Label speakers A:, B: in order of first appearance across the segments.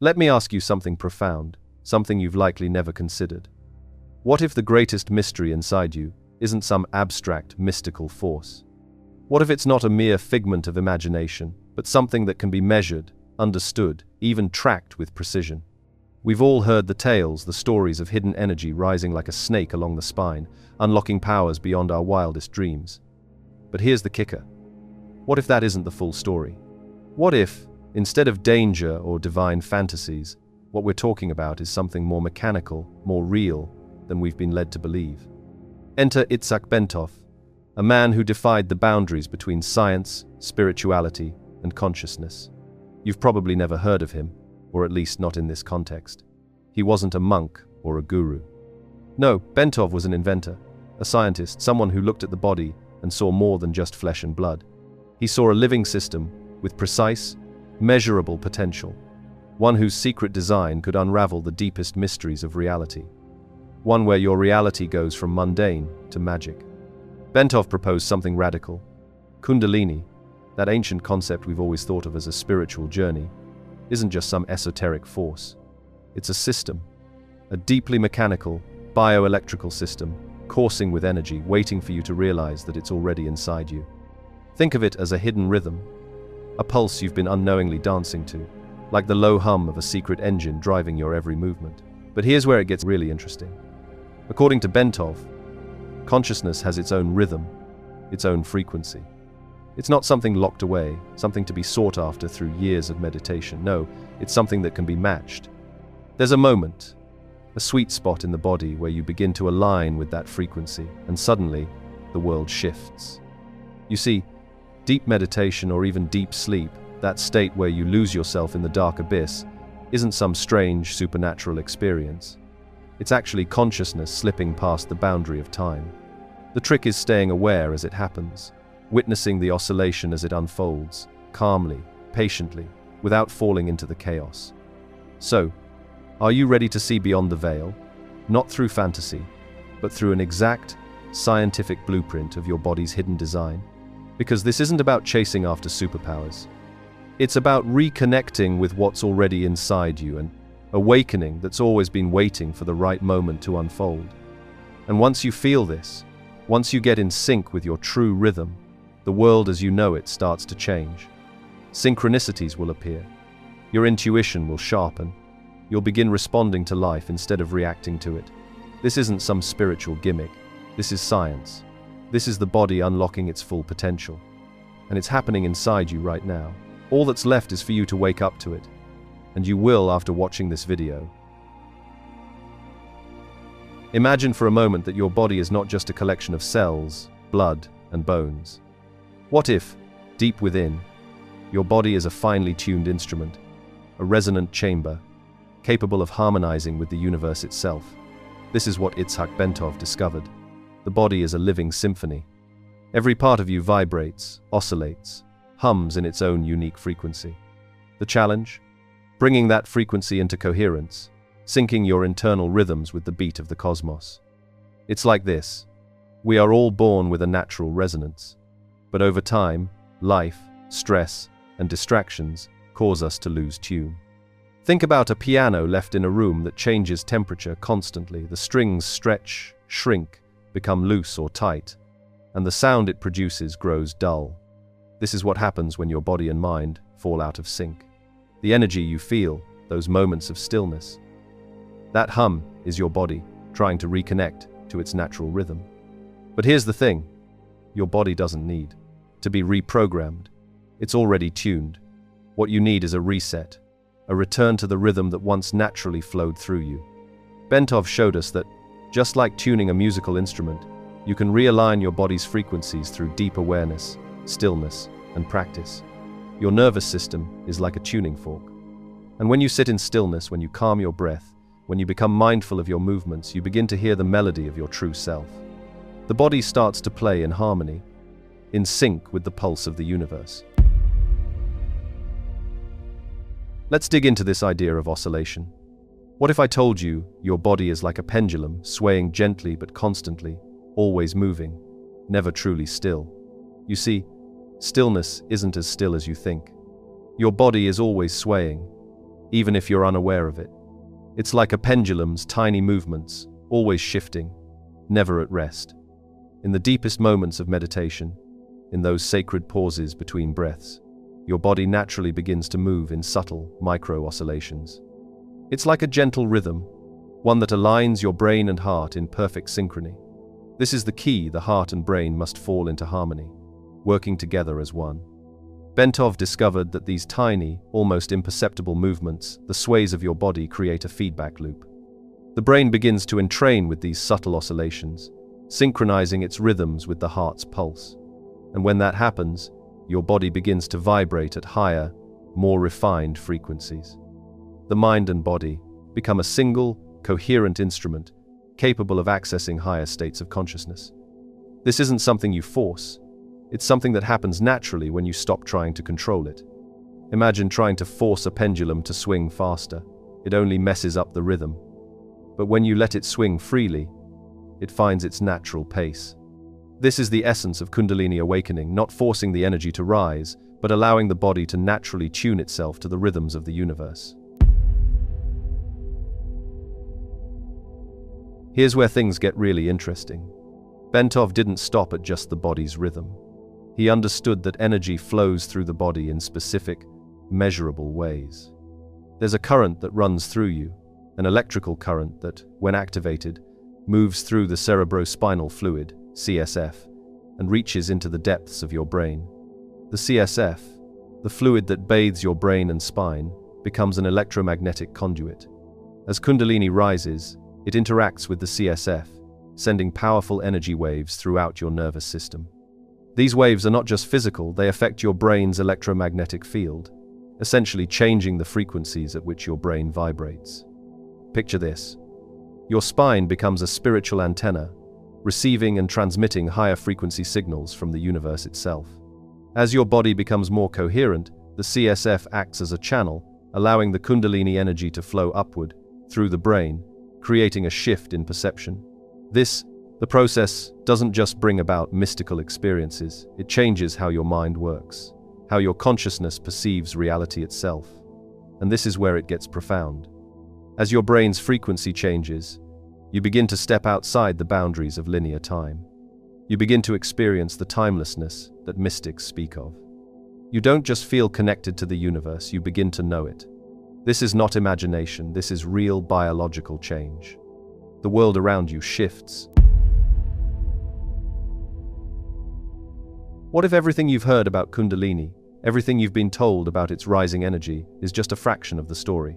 A: Let me ask you something profound, something you've likely never considered. What if the greatest mystery inside you isn't some abstract, mystical force? What if it's not a mere figment of imagination, but something that can be measured, understood, even tracked with precision? We've all heard the tales, the stories of hidden energy rising like a snake along the spine, unlocking powers beyond our wildest dreams. But here's the kicker. What if that isn't the full story? What if, instead of danger or divine fantasies, what we're talking about is something more mechanical, more real than we've been led to believe? Enter Itzhak Bentov, a man who defied the boundaries between science, spirituality, and consciousness. You've probably never heard of him, or at least not in this context. He wasn't a monk or a guru. No, Bentov was an inventor, a scientist, someone who looked at the body and saw more than just flesh and blood. He saw a living system with precise, measurable potential, one whose secret design could unravel the deepest mysteries of reality, one where your reality goes from mundane to magic. Bentov proposed something radical. Kundalini, that ancient concept we've always thought of as a spiritual journey, isn't just some esoteric force. It's a system, a deeply mechanical, bioelectrical system, coursing with energy, waiting for you to realize that it's already inside you. Think of it as a hidden rhythm, a pulse you've been unknowingly dancing to, like the low hum of a secret engine driving your every movement. But here's where it gets really interesting. According to Bentov, consciousness has its own rhythm, its own frequency. It's not something locked away, something to be sought after through years of meditation. No, it's something that can be matched. There's a moment, a sweet spot in the body where you begin to align with that frequency, and suddenly, the world shifts. You see, deep meditation or even deep sleep, that state where you lose yourself in the dark abyss, isn't some strange supernatural experience. It's actually consciousness slipping past the boundary of time. The trick is staying aware as it happens, witnessing the oscillation as it unfolds, calmly, patiently, without falling into the chaos. So, are you ready to see beyond the veil? Not through fantasy, but through an exact, scientific blueprint of your body's hidden design? Because this isn't about chasing after superpowers. It's about reconnecting with what's already inside you, and awakening that's always been waiting for the right moment to unfold. And once you feel this, once you get in sync with your true rhythm, the world as you know it starts to change. Synchronicities will appear. Your intuition will sharpen. You'll begin responding to life instead of reacting to it. This isn't some spiritual gimmick. This is science. This is the body unlocking its full potential. And it's happening inside you right now. All that's left is for you to wake up to it. And you will after watching this video. Imagine for a moment that your body is not just a collection of cells, blood, and bones. What if, deep within, your body is a finely tuned instrument, a resonant chamber, capable of harmonizing with the universe itself? This is what Itzhak Bentov discovered. The body is a living symphony. Every part of you vibrates, oscillates, hums in its own unique frequency. The challenge? Bringing that frequency into coherence, syncing your internal rhythms with the beat of the cosmos. It's like this. We are all born with a natural resonance. But over time, life, stress, and distractions cause us to lose tune. Think about a piano left in a room that changes temperature constantly. The strings stretch, shrink, become loose or tight, and the sound it produces grows dull. This is what happens when your body and mind fall out of sync. The energy you feel, those moments of stillness, that hum is your body trying to reconnect to its natural rhythm. But here's the thing, your body doesn't need to be reprogrammed. It's already tuned. What you need is a reset, a return to the rhythm that once naturally flowed through you. Bentov showed us that, just like tuning a musical instrument, you can realign your body's frequencies through deep awareness, stillness, and practice. Your nervous system is like a tuning fork. And when you sit in stillness, when you calm your breath, when you become mindful of your movements, you begin to hear the melody of your true self. The body starts to play in harmony, in sync with the pulse of the universe. Let's dig into this idea of oscillation. What if I told you your body is like a pendulum, swaying gently but constantly, always moving, never truly still? You see, stillness isn't as still as you think. Your body is always swaying, even if you're unaware of it. It's like a pendulum's tiny movements, always shifting, never at rest. In the deepest moments of meditation, in those sacred pauses between breaths, your body naturally begins to move in subtle, micro-oscillations. It's like a gentle rhythm, one that aligns your brain and heart in perfect synchrony. This is the key: the heart and brain must fall into harmony, working together as one. Bentov discovered that these tiny, almost imperceptible movements, the sways of your body, create a feedback loop. The brain begins to entrain with these subtle oscillations, synchronizing its rhythms with the heart's pulse. And when that happens, your body begins to vibrate at higher, more refined frequencies. The mind and body become a single, coherent instrument, capable of accessing higher states of consciousness. This isn't something you force. It's something that happens naturally when you stop trying to control it. Imagine trying to force a pendulum to swing faster. It only messes up the rhythm. But when you let it swing freely, it finds its natural pace. This is the essence of Kundalini awakening, not forcing the energy to rise, but allowing the body to naturally tune itself to the rhythms of the universe. Here's where things get really interesting. Bentov didn't stop at just the body's rhythm. He understood that energy flows through the body in specific, measurable ways. There's a current that runs through you, an electrical current that, when activated, moves through the cerebrospinal fluid, CSF, and reaches into the depths of your brain. The CSF, the fluid that bathes your brain and spine, becomes an electromagnetic conduit. As Kundalini rises, it interacts with the CSF, sending powerful energy waves throughout your nervous system. These waves are not just physical, they affect your brain's electromagnetic field, essentially changing the frequencies at which your brain vibrates. Picture this. Your spine becomes a spiritual antenna, receiving and transmitting higher frequency signals from the universe itself. As your body becomes more coherent, the CSF acts as a channel, allowing the Kundalini energy to flow upward, through the brain, creating a shift in perception. The process doesn't just bring about mystical experiences, it changes how your mind works, how your consciousness perceives reality itself. And this is where it gets profound. As your brain's frequency changes, you begin to step outside the boundaries of linear time. You begin to experience the timelessness that mystics speak of. You don't just feel connected to the universe, you begin to know it. This is not imagination, this is real biological change. The world around you shifts. What if everything you've heard about Kundalini, everything you've been told about its rising energy, is just a fraction of the story?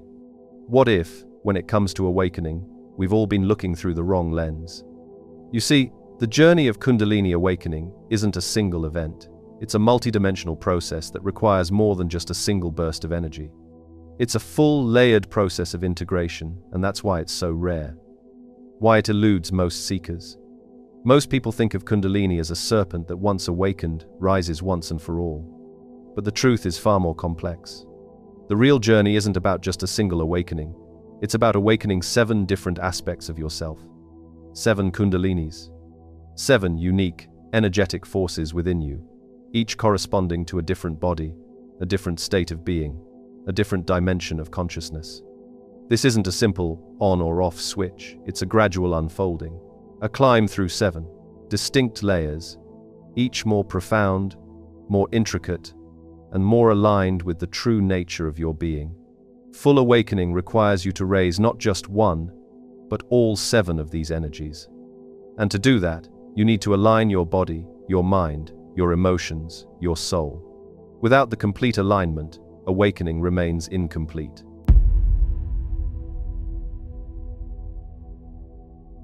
A: What if, when it comes to awakening, we've all been looking through the wrong lens? You see, the journey of Kundalini awakening isn't a single event. It's a multidimensional process that requires more than just a single burst of energy. It's a full, layered process of integration, and that's why it's so rare. Why it eludes most seekers. Most people think of Kundalini as a serpent that once awakened, rises once and for all. But the truth is far more complex. The real journey isn't about just a single awakening. It's about awakening 7 different aspects of yourself. 7 Kundalinis. 7 unique, energetic forces within you, each corresponding to a different body, a different state of being, a different dimension of consciousness. This isn't a simple on or off switch, it's a gradual unfolding, a climb through 7 distinct layers, each more profound, more intricate, and more aligned with the true nature of your being. Full awakening requires you to raise not just one, but all 7 of these energies. And to do that, you need to align your body, your mind, your emotions, your soul. Without the complete alignment, awakening remains incomplete.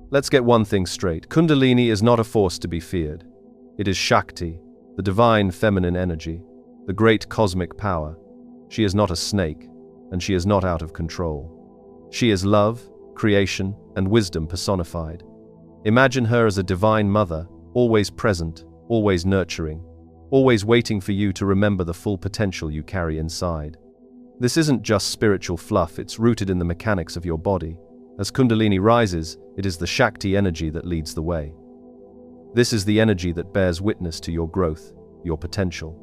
A: Let's get one thing straight. Kundalini is not a force to be feared. It is Shakti, the divine feminine energy, the great cosmic power. She is not a snake, and she is not out of control. She is love, creation, and wisdom personified. Imagine her as a divine mother, always present, always nurturing, always waiting for you to remember the full potential you carry inside. This isn't just spiritual fluff, it's rooted in the mechanics of your body. As Kundalini rises, it is the Shakti energy that leads the way. This is the energy that bears witness to your growth, your potential.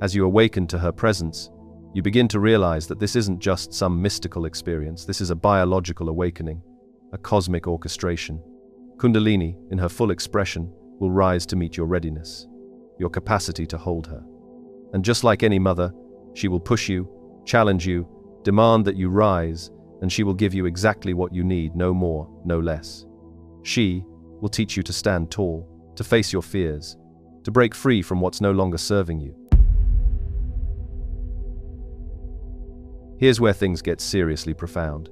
A: As you awaken to her presence, You begin to realize that this isn't just some mystical experience, this is a biological awakening, a cosmic orchestration. Kundalini, in her full expression, will rise to meet your readiness, your capacity to hold her. And just like any mother, she will push you, challenge you, demand that you rise, and she will give you exactly what you need, no more, no less. She will teach you to stand tall, to face your fears, to break free from what's no longer serving you. Here's where things get seriously profound.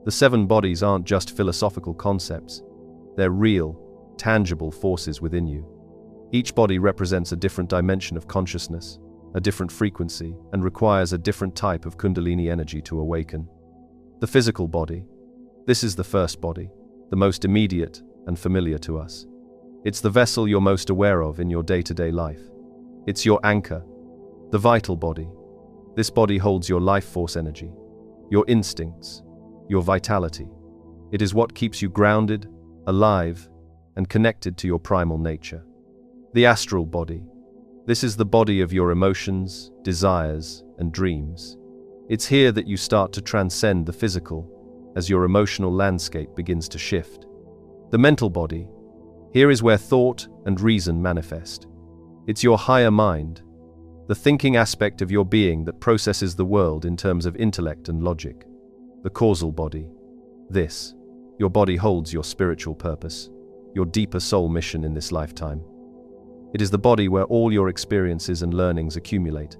A: The 7 bodies aren't just philosophical concepts. They're real, tangible forces within you. Each body represents a different dimension of consciousness, a different frequency, and requires a different type of Kundalini energy to awaken. The physical body. This is the first body, the most immediate and familiar to us. It's the vessel you're most aware of in your day-to-day life. It's your anchor, the vital body. This body holds your life force energy, your instincts, your vitality. It is what keeps you grounded, alive, and connected to your primal nature. The astral body. This is the body of your emotions, desires, and dreams. It's here that you start to transcend the physical as your emotional landscape begins to shift. The mental body. Here is where thought and reason manifest. It's your higher mind, the thinking aspect of your being that processes the world in terms of intellect and logic. The causal body. This, your body holds your spiritual purpose, your deeper soul mission in this lifetime. It is the body where all your experiences and learnings accumulate,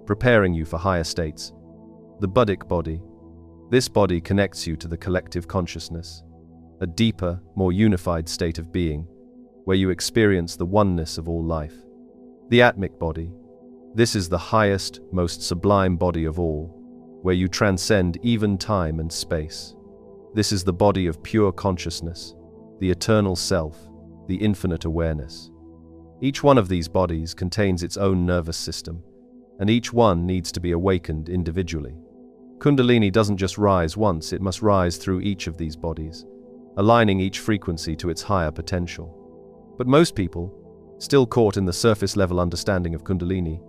A: preparing you for higher states. The buddhic body. This body connects you to the collective consciousness, a deeper, more unified state of being, where you experience the oneness of all life. The atmic body. This is the highest, most sublime body of all, where you transcend even time and space. This is the body of pure consciousness, the eternal self, the infinite awareness. Each one of these bodies contains its own nervous system, and each one needs to be awakened individually. Kundalini doesn't just rise once, it must rise through each of these bodies, aligning each frequency to its higher potential. But most people, still caught in the surface-level understanding of Kundalini,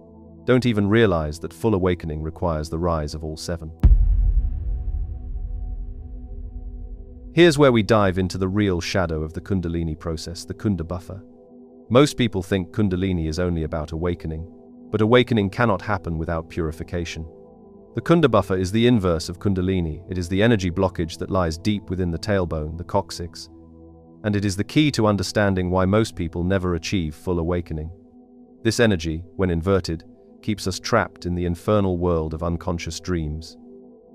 A: don't even realize that full awakening requires the rise of all 7. Here's where we dive into the real shadow of the Kundalini process, the Kundabuffer. Most people think Kundalini is only about awakening, but awakening cannot happen without purification. The Kundabuffer is the inverse of Kundalini. It is the energy blockage that lies deep within the tailbone, the coccyx, and it is the key to understanding why most people never achieve full awakening. This energy, when inverted, keeps us trapped in the infernal world of unconscious dreams.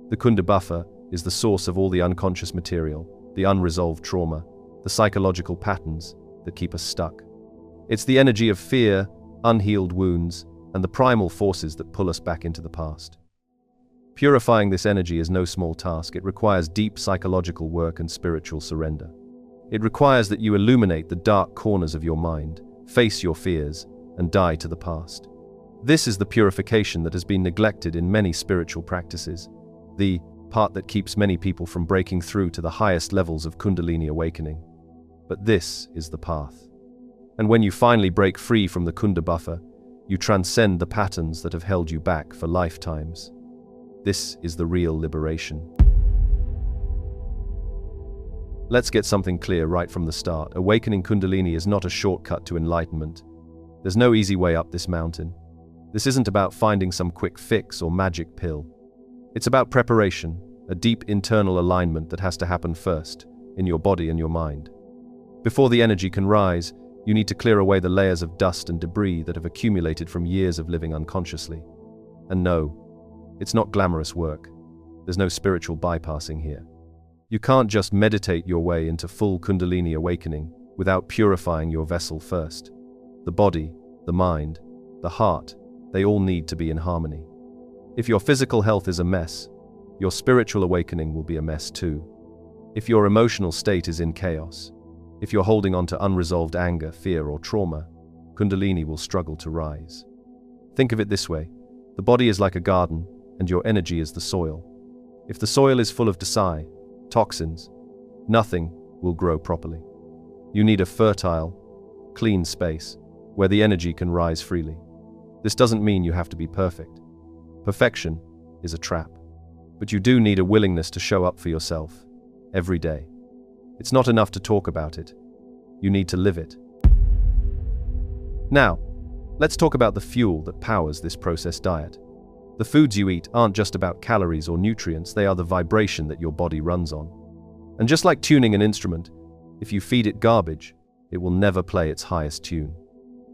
A: The Kundabuffer is the source of all the unconscious material, the unresolved trauma, the psychological patterns that keep us stuck. It's the energy of fear, unhealed wounds, and the primal forces that pull us back into the past. Purifying this energy is no small task. It requires deep psychological work and spiritual surrender. It requires that you illuminate the dark corners of your mind, face your fears, and die to the past. This is the purification that has been neglected in many spiritual practices, the part that keeps many people from breaking through to the highest levels of Kundalini awakening. But this is the path. And when you finally break free from the Kundabuffer, you transcend the patterns that have held you back for lifetimes. This is the real liberation. Let's get something clear right from the start. Awakening Kundalini is not a shortcut to enlightenment. There's no easy way up this mountain. This isn't about finding some quick fix or magic pill. It's about preparation, a deep internal alignment that has to happen first, in your body and your mind. Before the energy can rise, you need to clear away the layers of dust and debris that have accumulated from years of living unconsciously. And no, it's not glamorous work. There's no spiritual bypassing here. You can't just meditate your way into full Kundalini awakening without purifying your vessel first. The body, the mind, the heart, they all need to be in harmony. If your physical health is a mess, your spiritual awakening will be a mess too. If your emotional state is in chaos, if you're holding on to unresolved anger, fear, or trauma, Kundalini will struggle to rise. Think of it this way: the body is like a garden, and your energy is the soil. If the soil is full of toxins, nothing will grow properly. You need a fertile, clean space where the energy can rise freely. This doesn't mean you have to be perfect. Perfection is a trap. But you do need a willingness to show up for yourself, every day. It's not enough to talk about it. You need to live it. Now, let's talk about the fuel that powers this processed diet. The foods you eat aren't just about calories or nutrients, they are the vibration that your body runs on. And just like tuning an instrument, if you feed it garbage, it will never play its highest tune.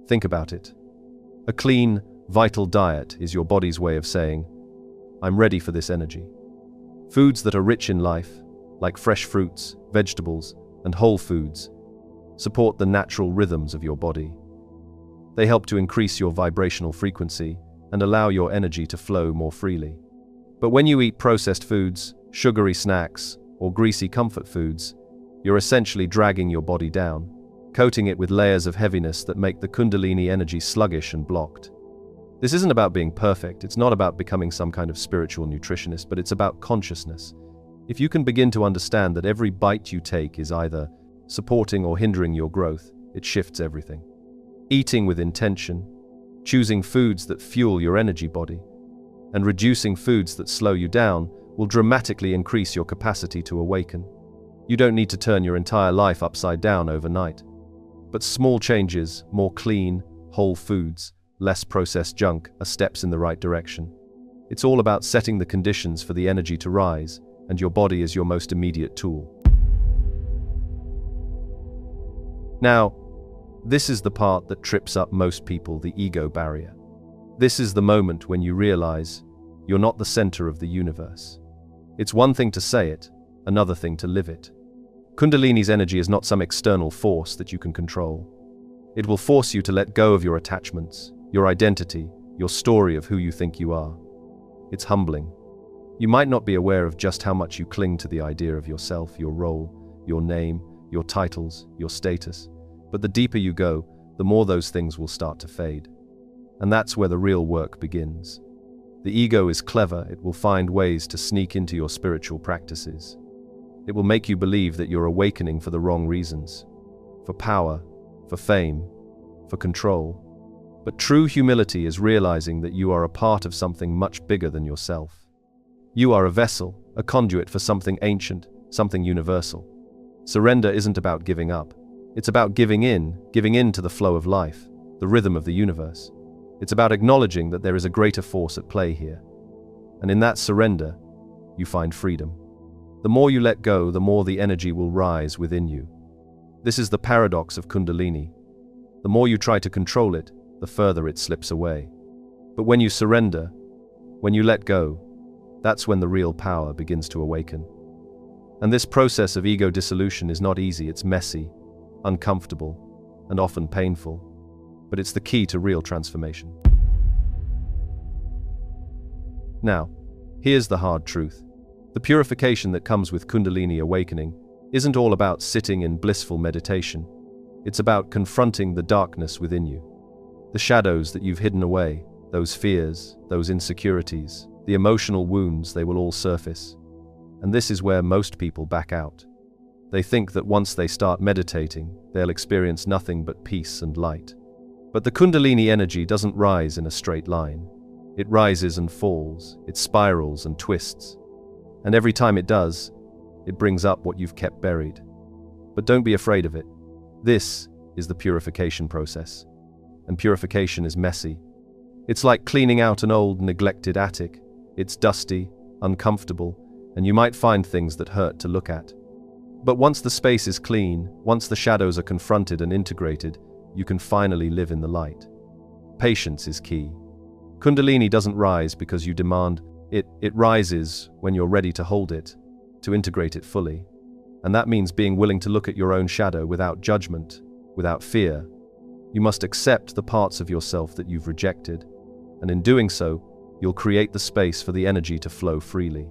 A: Think about it. A clean, vital diet is your body's way of saying, I'm ready for this energy. Foods that are rich in life, like fresh fruits, vegetables, and whole foods, support the natural rhythms of your body. They help to increase your vibrational frequency and allow your energy to flow more freely. But when you eat processed foods, sugary snacks, or greasy comfort foods, you're essentially dragging your body down, coating it with layers of heaviness that make the Kundalini energy sluggish and blocked. This isn't about being perfect, it's not about becoming some kind of spiritual nutritionist, but it's about consciousness. If you can begin to understand that every bite you take is either supporting or hindering your growth, it shifts everything. Eating with intention, choosing foods that fuel your energy body, and reducing foods that slow you down will dramatically increase your capacity to awaken. You don't need to turn your entire life upside down overnight. But small changes, more clean, whole foods, less processed junk, are steps in the right direction. It's all about setting the conditions for the energy to rise, and your body is your most immediate tool. Now, this is the part that trips up most people, the ego barrier. This is the moment when you realize you're not the center of the universe. It's one thing to say it, another thing to live it. Kundalini's energy is not some external force that you can control. It will force you to let go of your attachments, your identity, your story of who you think you are. It's humbling. You might not be aware of just how much you cling to the idea of yourself, your role, your name, your titles, your status. But the deeper you go, the more those things will start to fade. And that's where the real work begins. The ego is clever, it will find ways to sneak into your spiritual practices. It will make you believe that you're awakening for the wrong reasons. For power, for fame, for control. But true humility is realizing that you are a part of something much bigger than yourself. You are a vessel, a conduit for something ancient, something universal. Surrender isn't about giving up. It's about giving in to the flow of life, the rhythm of the universe. It's about acknowledging that there is a greater force at play here. And in that surrender, you find freedom. The more you let go, the more the energy will rise within you. This is the paradox of Kundalini. The more you try to control it, the further it slips away. But when you surrender, when you let go, that's when the real power begins to awaken. And this process of ego dissolution is not easy, it's messy, uncomfortable, and often painful. But it's the key to real transformation. Now, here's the hard truth. The purification that comes with Kundalini awakening isn't all about sitting in blissful meditation. It's about confronting the darkness within you. The shadows that you've hidden away, those fears, those insecurities, the emotional wounds, they will all surface. And this is where most people back out. They think that once they start meditating, they'll experience nothing but peace and light. But the Kundalini energy doesn't rise in a straight line. It rises and falls, it spirals and twists. And every time it does, it brings up what you've kept buried. But don't be afraid of it. This is the purification process. And purification is messy. It's like cleaning out an old, neglected attic. It's dusty, uncomfortable, and you might find things that hurt to look at. But once the space is clean, once the shadows are confronted and integrated, you can finally live in the light. Patience is key. Kundalini doesn't rise because you demand it. It rises when you're ready to hold it, to integrate it fully. And that means being willing to look at your own shadow without judgment, without fear. You must accept the parts of yourself that you've rejected, and in doing so, you'll create the space for the energy to flow freely.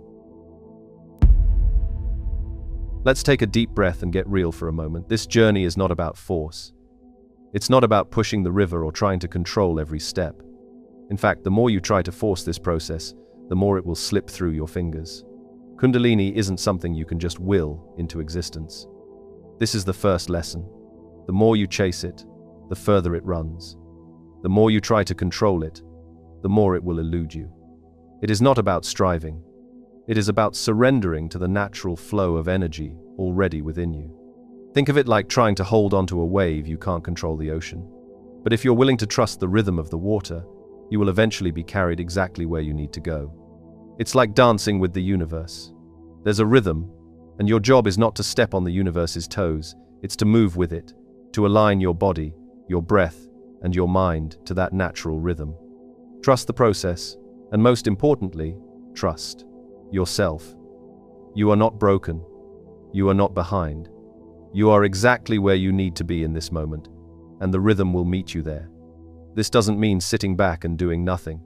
A: Let's take a deep breath and get real for a moment. This journey is not about force. It's not about pushing the river or trying to control every step. In fact, the more you try to force this process, the more it will slip through your fingers. Kundalini isn't something you can just will into existence. This is the first lesson. The more you chase it, the further it runs. The more you try to control it, the more it will elude you. It is not about striving. It is about surrendering to the natural flow of energy already within you. Think of it like trying to hold onto a wave you can't control the ocean. But if you're willing to trust the rhythm of the water, you will eventually be carried exactly where you need to go. It's like dancing with the universe. There's a rhythm, and your job is not to step on the universe's toes, it's to move with it, to align your body, your breath, and your mind to that natural rhythm. Trust the process, and most importantly, trust yourself. You are not broken. You are not behind. You are exactly where you need to be in this moment, and the rhythm will meet you there. This doesn't mean sitting back and doing nothing.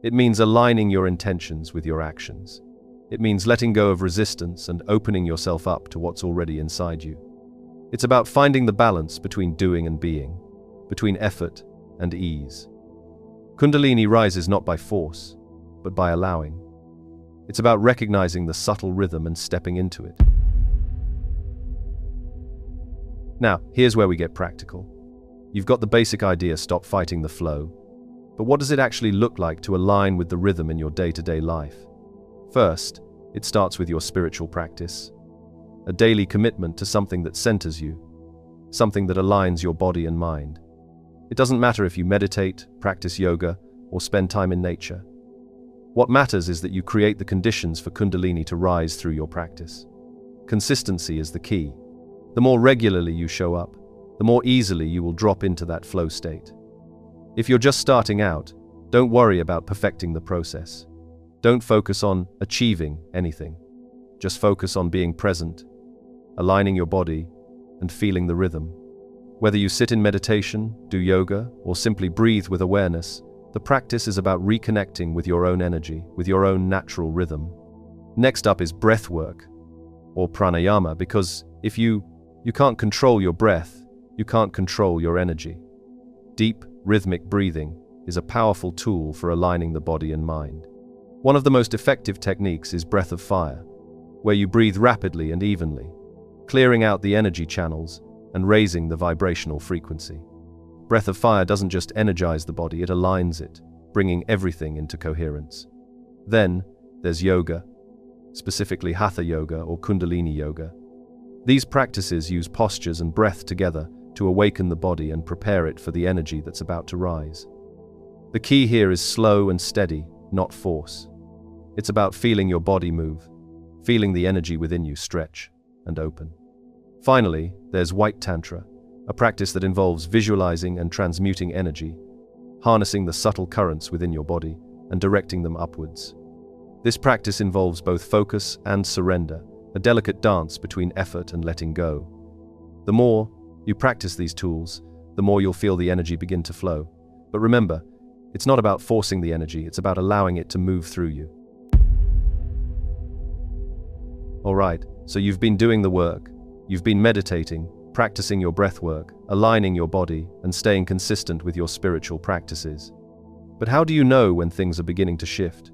A: It means aligning your intentions with your actions. It means letting go of resistance and opening yourself up to what's already inside you. It's about finding the balance between doing and being, between effort and ease. Kundalini rises not by force, but by allowing. It's about recognizing the subtle rhythm and stepping into it. Now, here's where we get practical. You've got the basic idea, stop fighting the flow. But what does it actually look like to align with the rhythm in your day-to-day life? First, it starts with your spiritual practice. A daily commitment to something that centers you, something that aligns your body and mind. It doesn't matter if you meditate, practice yoga, or spend time in nature. What matters is that you create the conditions for Kundalini to rise through your practice. Consistency is the key. The more regularly you show up, the more easily you will drop into that flow state. If you're just starting out, don't worry about perfecting the process. Don't focus on achieving anything. Just focus on being present, aligning your body, and feeling the rhythm. Whether you sit in meditation, do yoga, or simply breathe with awareness, the practice is about reconnecting with your own energy, with your own natural rhythm. Next up is breath work, or pranayama, because if you can't control your breath, you can't control your energy. Deep, rhythmic breathing is a powerful tool for aligning the body and mind. One of the most effective techniques is breath of fire, where you breathe rapidly and evenly, clearing out the energy channels and raising the vibrational frequency. Breath of fire doesn't just energize the body, it aligns it, bringing everything into coherence. Then, there's yoga, specifically Hatha yoga or Kundalini yoga. These practices use postures and breath together to awaken the body and prepare it for the energy that's about to rise. The key here is slow and steady, not force. It's about feeling your body move, feeling the energy within you stretch and open. Finally, there's White Tantra, a practice that involves visualizing and transmuting energy, harnessing the subtle currents within your body and directing them upwards. This practice involves both focus and surrender, a delicate dance between effort and letting go. The more you practice these tools, the more you'll feel the energy begin to flow. But remember, it's not about forcing the energy, it's about allowing it to move through you. Alright, so you've been doing the work. You've been meditating, practicing your breath work, aligning your body, and staying consistent with your spiritual practices. But how do you know when things are beginning to shift?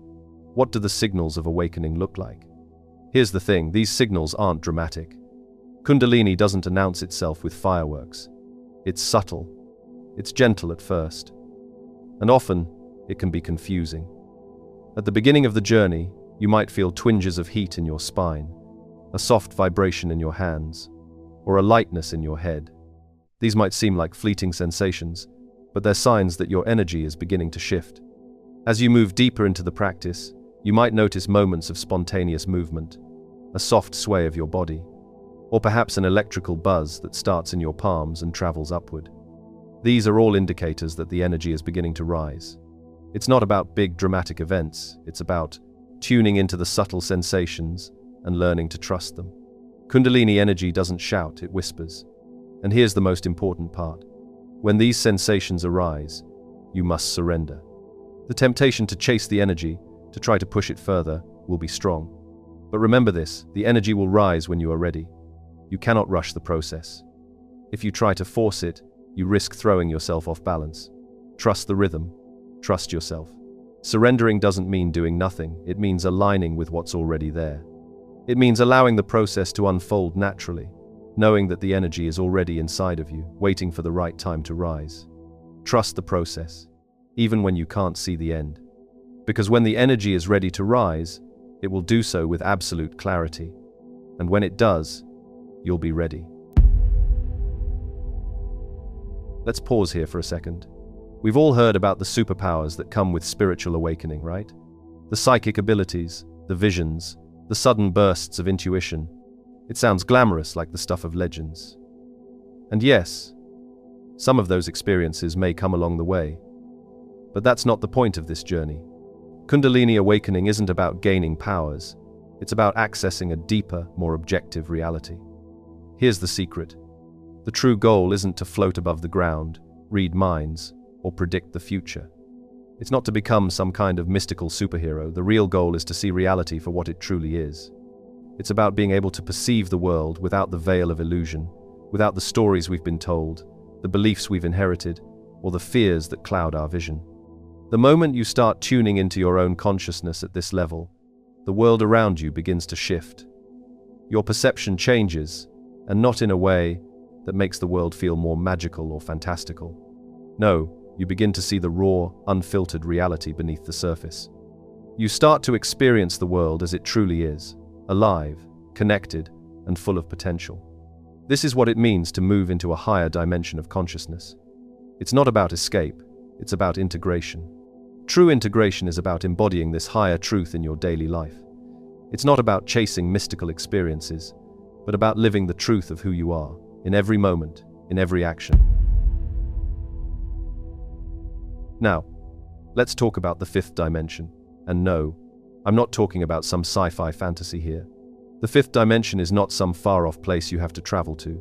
A: What do the signals of awakening look like? Here's the thing, these signals aren't dramatic. Kundalini doesn't announce itself with fireworks. It's subtle. It's gentle at first. And often, it can be confusing. At the beginning of the journey, you might feel twinges of heat in your spine, a soft vibration in your hands, or a lightness in your head. These might seem like fleeting sensations, but they're signs that your energy is beginning to shift. As you move deeper into the practice, you might notice moments of spontaneous movement, a soft sway of your body, or perhaps an electrical buzz that starts in your palms and travels upward. These are all indicators that the energy is beginning to rise. It's not about big dramatic events, it's about tuning into the subtle sensations and learning to trust them. Kundalini energy doesn't shout, it whispers. And here's the most important part. When these sensations arise, you must surrender. The temptation to chase the energy, to try to push it further, will be strong. But remember this, the energy will rise when you are ready. You cannot rush the process. If you try to force it, you risk throwing yourself off balance. Trust the rhythm. Trust yourself. Surrendering doesn't mean doing nothing, it means aligning with what's already there. It means allowing the process to unfold naturally, knowing that the energy is already inside of you, waiting for the right time to rise. Trust the process, even when you can't see the end. Because when the energy is ready to rise, it will do so with absolute clarity. And when it does, you'll be ready. Let's pause here for a second. We've all heard about the superpowers that come with spiritual awakening, right? The psychic abilities, the visions, the sudden bursts of intuition. It sounds glamorous, like the stuff of legends. And yes, some of those experiences may come along the way. But that's not the point of this journey. Kundalini awakening isn't about gaining powers. It's about accessing a deeper, more objective reality. Here's the secret. The true goal isn't to float above the ground, read minds, or predict the future. It's not to become some kind of mystical superhero. The real goal is to see reality for what it truly is. It's about being able to perceive the world without the veil of illusion, without the stories we've been told, the beliefs we've inherited, or the fears that cloud our vision. The moment you start tuning into your own consciousness at this level, the world around you begins to shift. Your perception changes, and not in a way that makes the world feel more magical or fantastical. No, you begin to see the raw, unfiltered reality beneath the surface. You start to experience the world as it truly is, alive, connected, and full of potential. This is what it means to move into a higher dimension of consciousness. It's not about escape, it's about integration. True integration is about embodying this higher truth in your daily life. It's not about chasing mystical experiences, but about living the truth of who you are, in every moment, in every action. Now, let's talk about the fifth dimension. And no, I'm not talking about some sci-fi fantasy here. The fifth dimension is not some far-off place you have to travel to.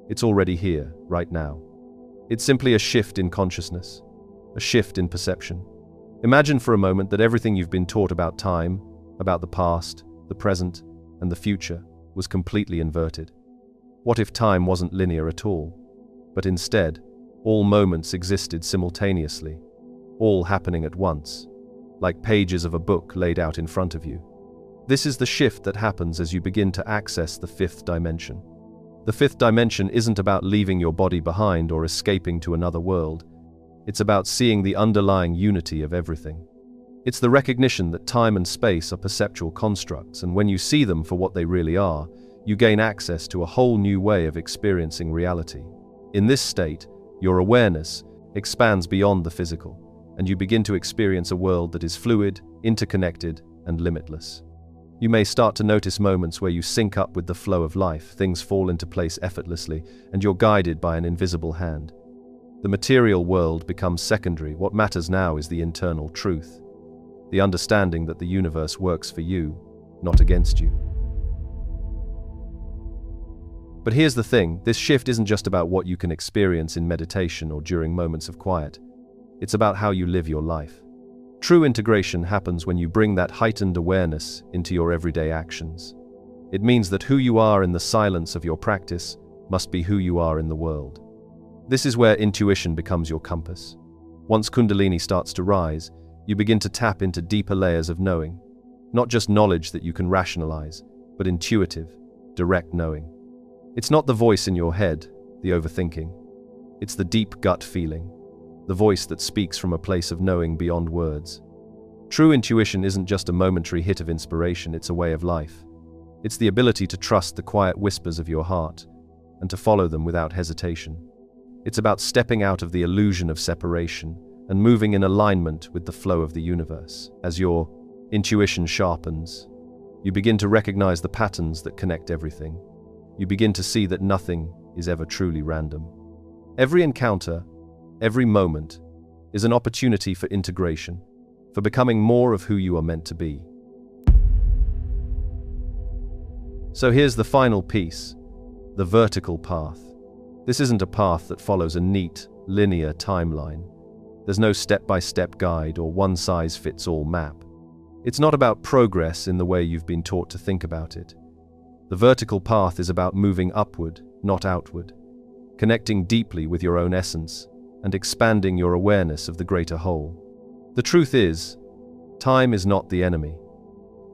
A: It's already here, right now. It's simply a shift in consciousness, a shift in perception. Imagine for a moment that everything you've been taught about time, about the past, the present, and the future was completely inverted. What if time wasn't linear at all, but instead, all moments existed simultaneously, all happening at once, like pages of a book laid out in front of you? This is the shift that happens as you begin to access the fifth dimension. The fifth dimension isn't about leaving your body behind or escaping to another world. It's about seeing the underlying unity of everything. It's the recognition that time and space are perceptual constructs, and when you see them for what they really are, you gain access to a whole new way of experiencing reality. In this state, your awareness expands beyond the physical, and you begin to experience a world that is fluid, interconnected, and limitless. You may start to notice moments where you sync up with the flow of life, things fall into place effortlessly, and you're guided by an invisible hand. The material world becomes secondary. What matters now is the internal truth, the understanding that the universe works for you, not against you. But here's the thing, this shift isn't just about what you can experience in meditation or during moments of quiet. It's about how you live your life. True integration happens when you bring that heightened awareness into your everyday actions. It means that who you are in the silence of your practice must be who you are in the world. This is where intuition becomes your compass. Once Kundalini starts to rise, you begin to tap into deeper layers of knowing. Not just knowledge that you can rationalize, but intuitive, direct knowing. It's not the voice in your head, the overthinking. It's the deep gut feeling, the voice that speaks from a place of knowing beyond words. True intuition isn't just a momentary hit of inspiration, it's a way of life. It's the ability to trust the quiet whispers of your heart and to follow them without hesitation. It's about stepping out of the illusion of separation and moving in alignment with the flow of the universe. As your intuition sharpens, you begin to recognize the patterns that connect everything. You begin to see that nothing is ever truly random. Every encounter, every moment, is an opportunity for integration, for becoming more of who you are meant to be. So here's the final piece, the vertical path. This isn't a path that follows a neat, linear timeline. There's no step-by-step guide or one-size-fits-all map. It's not about progress in the way you've been taught to think about it. The vertical path is about moving upward, not outward, connecting deeply with your own essence and expanding your awareness of the greater whole. The truth is, time is not the enemy.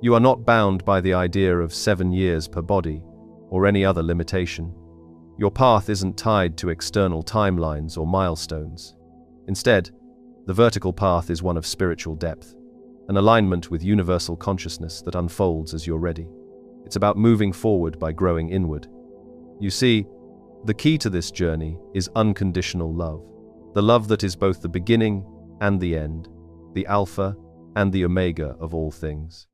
A: You are not bound by the idea of 7 years per body or any other limitation. Your path isn't tied to external timelines or milestones. Instead, the vertical path is one of spiritual depth. an alignment with universal consciousness that unfolds as you're ready. It's about moving forward by growing inward. You see, the key to this journey is unconditional love. The love that is both the beginning and the end, the alpha and the omega of all things.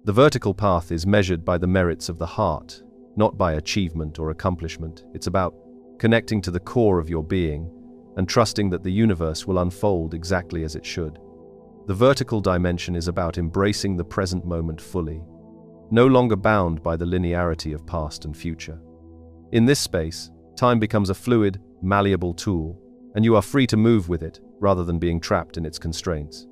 A: The vertical path is measured by the merits of the heart, not by achievement or accomplishment. It's about connecting to the core of your being and trusting that the universe will unfold exactly as it should. The vertical dimension is about embracing the present moment fully, no longer bound by the linearity of past and future. In this space, time becomes a fluid, malleable tool, and you are free to move with it rather than being trapped in its constraints.